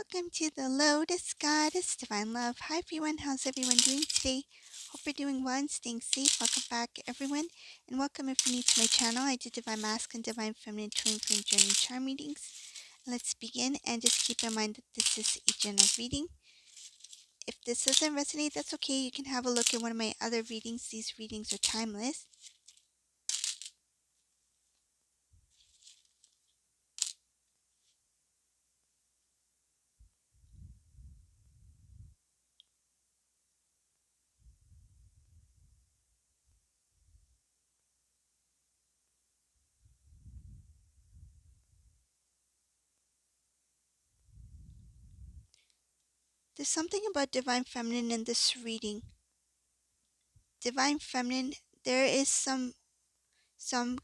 Welcome to the Lotus Goddess Divine Love. Hi everyone, how's everyone doing today? Hope you're doing well and staying safe. Welcome back everyone, and welcome if you're new to my channel. I do Divine Masculine, Divine Feminine, Twin Flame Journey Charm readings. Let's begin, and just keep in mind that this is a general reading. If this doesn't resonate, that's okay. You can have a look at one of my other readings. These readings are timeless. There's something about Divine Feminine in this reading. Divine Feminine, there is some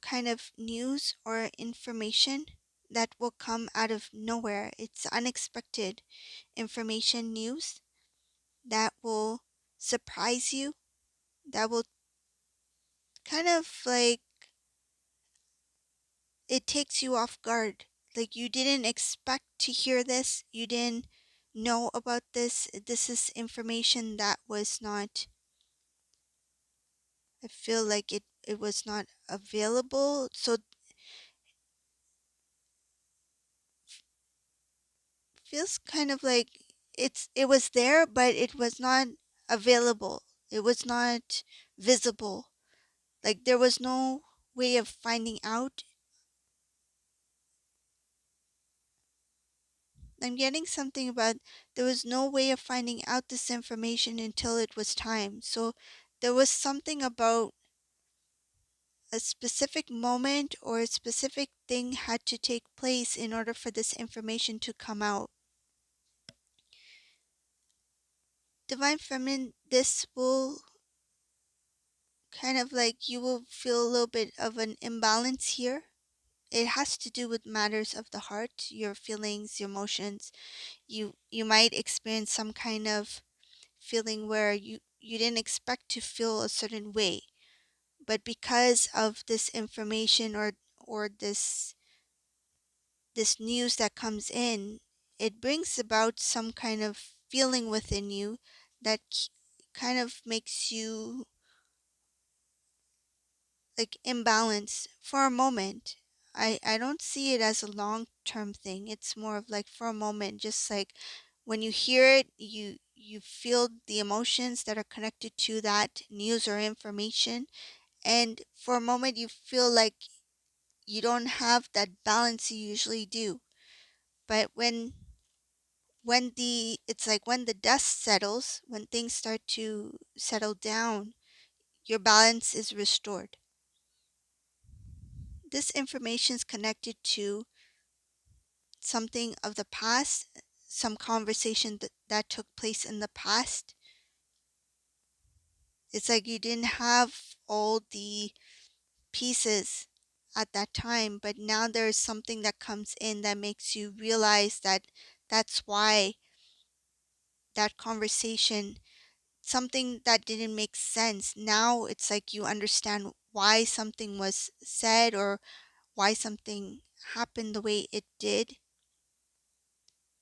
kind of news or information that will come out of nowhere. It's unexpected information, news that will surprise you, that will kind of like, it takes you off guard. Like you didn't expect to hear this, you didn't know about this. This is information that was not, I feel like it was not available. So feels kind of like it was there, but it was not available. It was not visible. Like there was no way of finding out. I'm getting something about there was no way of finding out this information until it was time. So there was something about a specific moment or a specific thing had to take place in order for this information to come out. Divine Feminine, this will kind of like, you will feel a little bit of an imbalance here. It has to do with matters of the heart, your feelings, your emotions. You might experience some kind of feeling where you didn't expect to feel a certain way, but because of this information or this news that comes in, it brings about some kind of feeling within you that kind of makes you like imbalanced for a moment. I don't see it as a long-term thing. It's more of like for a moment, just like when you hear it, you feel the emotions that are connected to that news or information, and for a moment you feel like you don't have that balance you usually do. But when the it's like when the dust settles, when things start to settle down, your balance is restored. This information is connected to something of the past, some conversation that took place in the past. It's like you didn't have all the pieces at that time, but now there's something that comes in that makes you realize that that's why that conversation, something that didn't make sense, now it's like you understand why something was said or why something happened the way it did.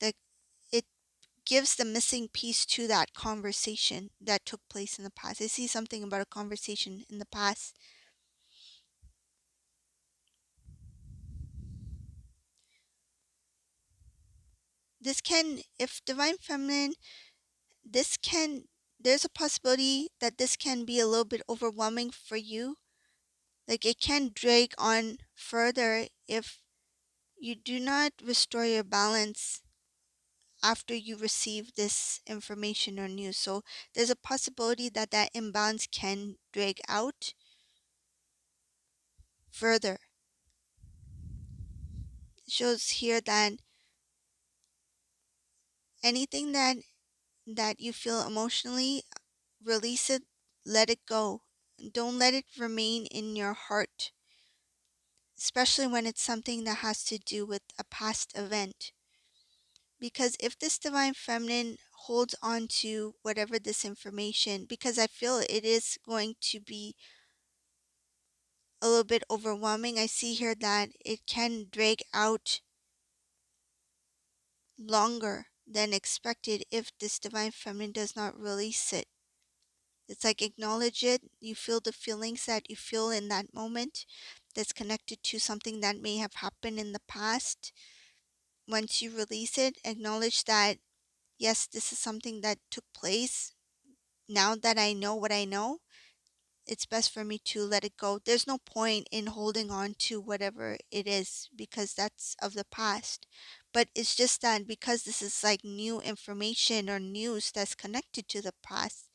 That it gives the missing piece to that conversation that took place in the past. I see something about a conversation in the past. This can, if Divine Feminine, this can, there's a possibility that this can be a little bit overwhelming for you. Like it can drag on further if you do not restore your balance after you receive this information or news. So there's a possibility that that imbalance can drag out further. It shows here that anything that you feel emotionally, release it, let it go. Don't let it remain in your heart, especially when it's something that has to do with a past event. Because if this Divine Feminine holds on to whatever this information, because I feel it is going to be a little bit overwhelming, I see here that it can drag out longer. than expected if this divine feminine does not release it. It's like acknowledge it. You feel the feelings that you feel in that moment that's connected to something that may have happened in the past. Once you release it, acknowledge that, yes, this is something that took place. Now that I know what I know, it's best for me to let it go. There's no point in holding on to whatever it is because that's of the past. But it's just that because this is like new information or news that's connected to the past,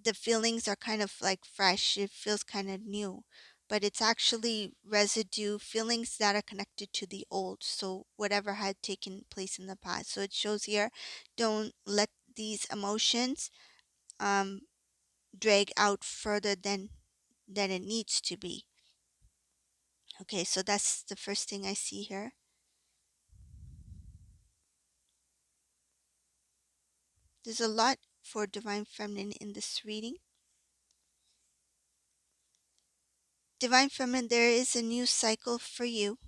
the feelings are kind of like fresh. It feels kind of new, but it's actually residue feelings that are connected to the old. So whatever had taken place in the past. So it shows here, don't let these emotions um, drag out further than it needs to be. Okay, so that's the first thing I see here. There's a lot for Divine Feminine in this reading. Divine Feminine, there is a new cycle for you.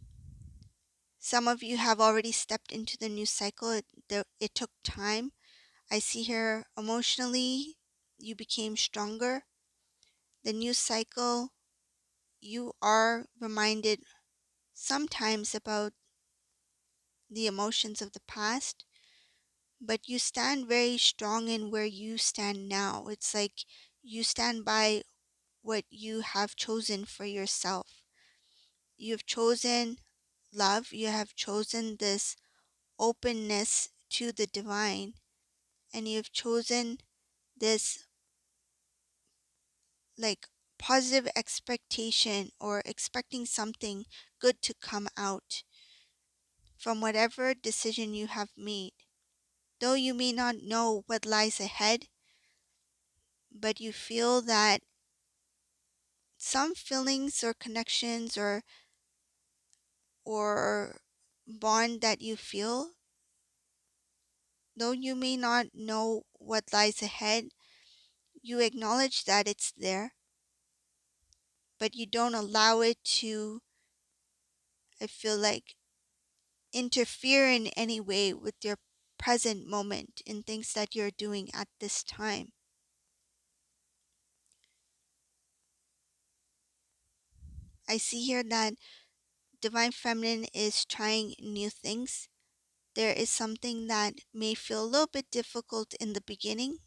Some of you have already stepped into the new cycle. It took time. I see here emotionally, you became stronger. The new cycle, you are reminded sometimes about the emotions of the past, but you stand very strong in where you stand now. It's like you stand by what you have chosen for yourself. You've chosen love, you have chosen this openness to the divine, and you've chosen this like positive expectation or expecting something good to come out from whatever decision you have made. Though you may not know what lies ahead, but you feel that some feelings or connections or bond that you feel, though you may not know what lies ahead, you acknowledge that it's there, but you don't allow it to, I feel like, interfere in any way with your present moment in things that you're doing at this time. I see here that Divine Feminine is trying new things. There is something that may feel a little bit difficult in the beginning,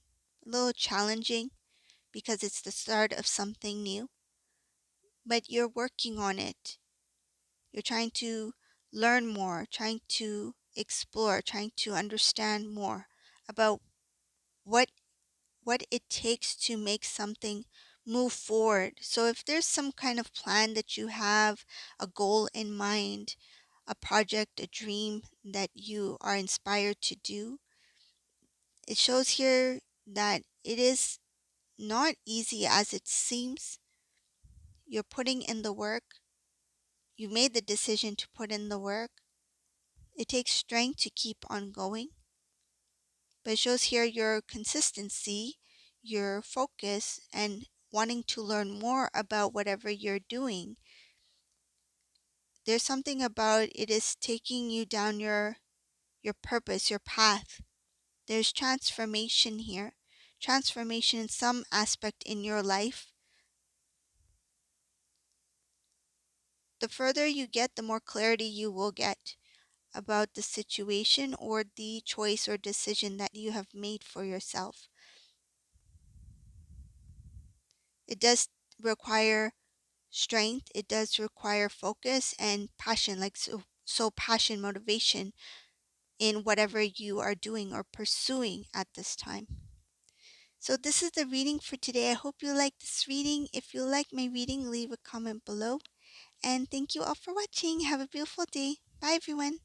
a little challenging because it's the start of something new, but you're working on it. You're trying to learn more, trying to explore, trying to understand more about what what it takes to make something move forward. So if there's some kind of plan that you have, a goal in mind, a project, a dream that you are inspired to do, it shows here that it is not easy as it seems. You're putting in the work. You made the decision to put in the work. It takes strength to keep on going. But it shows here your consistency, your focus, and wanting to learn more about whatever you're doing. There's something about it is taking you down your purpose, your path. There's transformation here. Transformation in some aspect in your life. The further you get, the more clarity you will get about the situation or the choice or decision that you have made for yourself. It does require strength, it does require focus and passion, like so passion, motivation in whatever you are doing or pursuing at this time. So this is the reading for today. I hope you like this reading. If you like my reading, leave a comment below. And thank you all for watching. Have a beautiful day. Bye everyone.